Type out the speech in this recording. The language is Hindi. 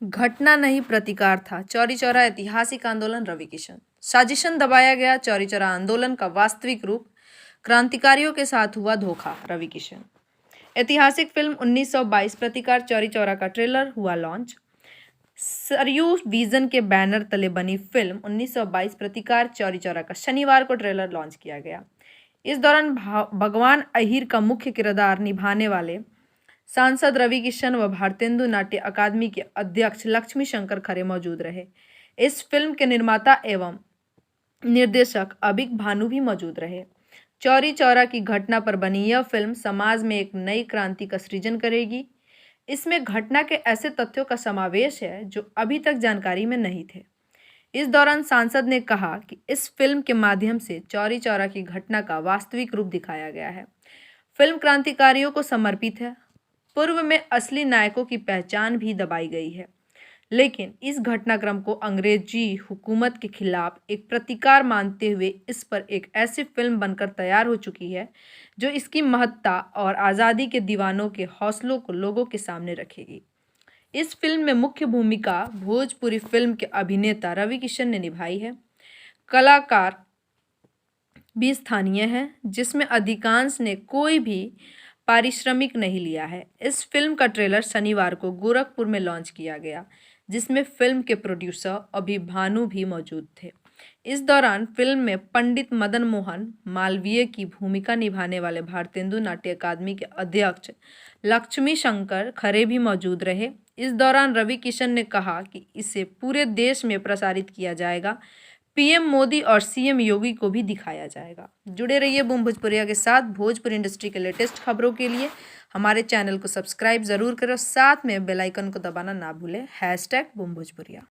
घटना नहीं प्रतिकार था, चौरी चौरा ऐतिहासिक आंदोलन। रवि किशन। साजिशन दबाया गया, चौरी चौरा आंदोलन का वास्तविक रूप। क्रांतिकारियों के साथ हुआ धोखा। रवि किशन। ऐतिहासिक फिल्म 1922 प्रतिकार चौरी चौरा का ट्रेलर हुआ लॉन्च। सरयू विजन के बैनर तले बनी फिल्म 1922 प्रतिकार चौरी चौरा का शनिवार को ट्रेलर लॉन्च किया गया। इस दौरान भगवान अहिर का मुख्य किरदार निभाने वाले सांसद रवि किशन व भारतेंदु नाट्य अकादमी के अध्यक्ष लक्ष्मी शंकर खरे मौजूद रहे। इस फिल्म के निर्माता एवं निर्देशक अबिक भानु भी मौजूद रहे। चौरी चौरा की घटना पर बनी यह फिल्म समाज में एक नई क्रांति का सृजन करेगी। इसमें घटना के ऐसे तथ्यों का समावेश है जो अभी तक जानकारी में नहीं थे। इस दौरान सांसद ने कहा कि इस फिल्म के माध्यम से चौरी चौरा की घटना का वास्तविक रूप दिखाया गया है। फिल्म क्रांतिकारियों को समर्पित है। पूर्व में असली नायकों की पहचान भी दबाई गई है, लेकिन इस घटनाक्रम को अंग्रेजी हुकूमत के खिलाफ एक प्रतिकार मानते हुए इस पर एक ऐसी फिल्म बनकर तैयार हो चुकी है जो इसकी महत्ता और आज़ादी के दीवानों के हौसलों को लोगों के सामने रखेगी। इस फिल्म में मुख्य भूमिका भोजपुरी फिल्म के अभिनेता रवि किशन ने निभाई है। कलाकार भी स्थानीय हैं, जिसमें अधिकांश ने कोई भी पारिश्रमिक नहीं लिया है। इस फिल्म का ट्रेलर शनिवार को गोरखपुर में लॉन्च किया गया, जिसमें फिल्म के प्रोड्यूसर अभी भानु भी मौजूद थे। इस दौरान फिल्म में पंडित मदन मोहन मालवीय की भूमिका निभाने वाले भारतेंदु नाट्य अकादमी के अध्यक्ष लक्ष्मी शंकर खरे भी मौजूद रहे। इस दौरान रवि किशन ने कहा कि इसे पूरे देश में प्रसारित किया जाएगा। पीएम मोदी और सीएम योगी को भी दिखाया जाएगा। जुड़े रहिए बूम भोजपुरिया के साथ। भोजपुरी इंडस्ट्री के लेटेस्ट खबरों के लिए हमारे चैनल को सब्सक्राइब जरूर करो, साथ में बेल आइकन को दबाना ना भूलें। #बूम भोजपुरिया।